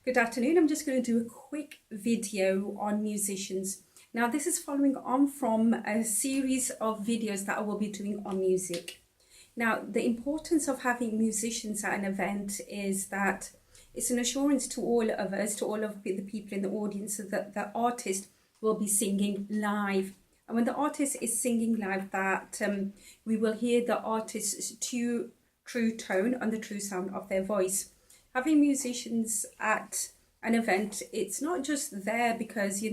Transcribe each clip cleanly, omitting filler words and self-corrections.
Good afternoon. I'm just going to do a quick video on musicians. Now, this is following on from a series of videos that I will be doing on music. Now, the importance of having musicians at an event is that it's an assurance to all of us, to all of the people in the audience, that the artist will be singing live. And when the artist is singing live, that we will hear the artist's true tone and the true sound of their voice. Having musicians at an event, it's not just there because we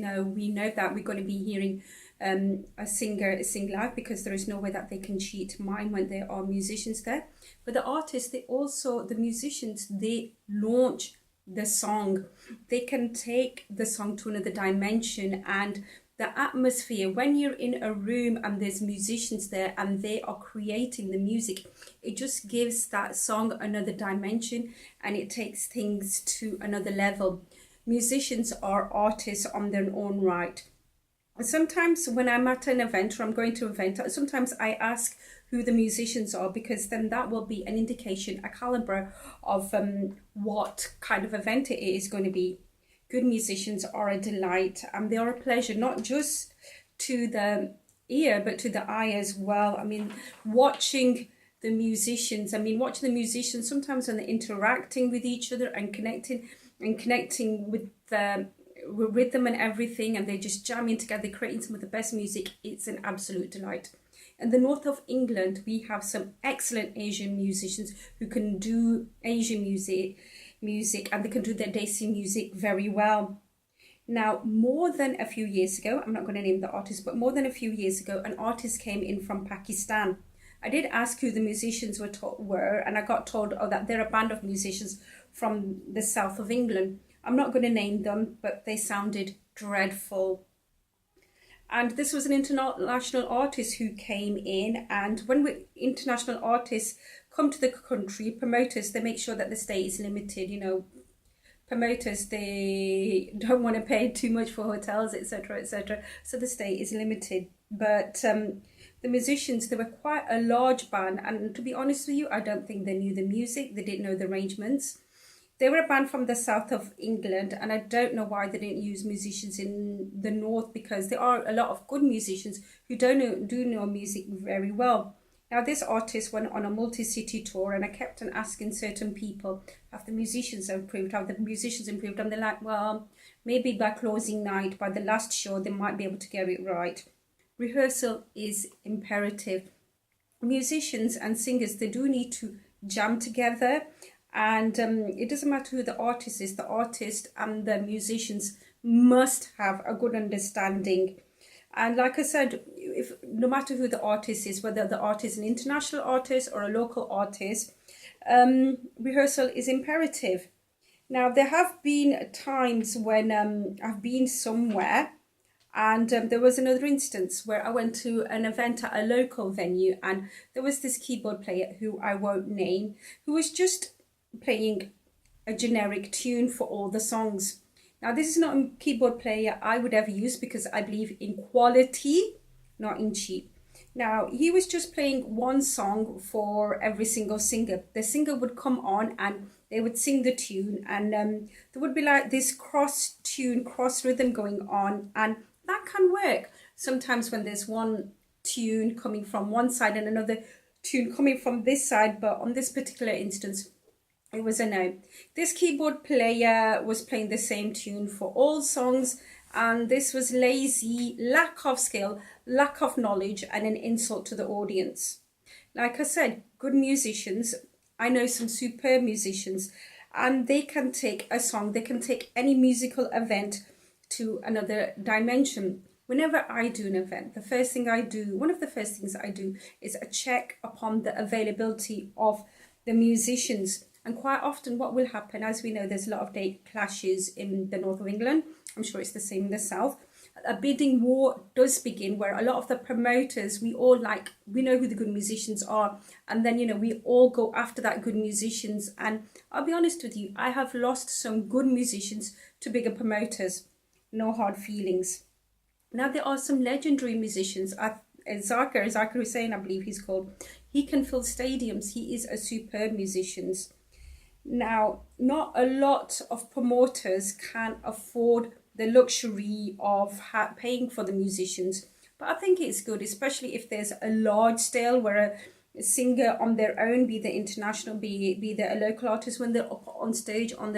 know that we're going to be hearing a singer sing live, because there is no way that they can cheat mine when there are musicians there. But the artists, the musicians, they launch the song. They can take the song to another dimension, and the atmosphere, when you're in a room and there's musicians there and they are creating the music, it just gives that song another dimension and it takes things to another level. Musicians are artists on their own right. Sometimes when I'm at an event or I'm going to an event, sometimes I ask who the musicians are, because then that will be an indication, a caliber of what kind of event it is going to be. Good musicians are a delight, and they are a pleasure, not just to the ear, but to the eye as well. I mean, watching the musicians sometimes when they're interacting with each other and connecting with the rhythm and everything, and they're just jamming together, creating some of the best music. It's an absolute delight. In the north of England, we have some excellent Asian musicians who can do Asian music, and they can do their Desi music very well. Now, more than a few years ago, I'm not going to name the artist, but more than a few years ago, an artist came in from Pakistan. I did ask who the musicians were, and I got told, that they're a band of musicians from the south of England. I'm not going to name them, but they sounded dreadful. And this was an international artist who came in, and when international artists come to the country, promoters, they make sure that the stay is limited. Promoters, they don't want to pay too much for hotels, etc., etc. So the stay is limited. But the musicians, they were quite a large band, and to be honest with you, I don't think they knew the music. They didn't know the arrangements. They were a band from the south of England, and I don't know why they didn't use musicians in the north, because there are a lot of good musicians who do know music very well. Now, this artist went on a multi-city tour, and I kept on asking certain people, have the musicians improved? Have the musicians improved? And they're like, well, maybe by closing night, by the last show, they might be able to get it right. Rehearsal is imperative. Musicians and singers, they do need to jam together. And it doesn't matter who the artist is, the artist and the musicians must have a good understanding. And like I said, no matter who the artist is, whether the artist is an international artist or a local artist, rehearsal is imperative. Now, there have been times when I've been somewhere, and there was another instance where I went to an event at a local venue, and there was this keyboard player who I won't name, who was just playing a generic tune for all the songs. Now, this is not a keyboard player I would ever use, because I believe in quality, not in cheap. Now, he was just playing one song for every single singer. The singer would come on and they would sing the tune, and there would be like this cross rhythm going on, and that can work sometimes when there's one tune coming from one side and another tune coming from this side, but on this particular instance, it was a no. This keyboard player was playing the same tune for all songs, and this was lazy, lack of skill, lack of knowledge, and an insult to the audience. Like I said, good musicians, I know some superb musicians, and they can take a song, they can take any musical event to another dimension. Whenever I do an event, one of the first things I do is a check upon the availability of the musicians. And quite often what will happen, as we know, there's a lot of date clashes in the north of England. I'm sure it's the same in the south. A bidding war does begin, where a lot of the promoters, we know who the good musicians are. And then, we all go after that good musicians. And I'll be honest with you, I have lost some good musicians to bigger promoters. No hard feelings. Now, there are some legendary musicians. Zakir Hussain, I believe he's called. He can fill stadiums. He is a superb musician. Now, not a lot of promoters can afford the luxury of paying for the musicians, but I think it's good, especially if there's a large scale where a singer on their own, be the international, be the a local artist, when they're up on stage on their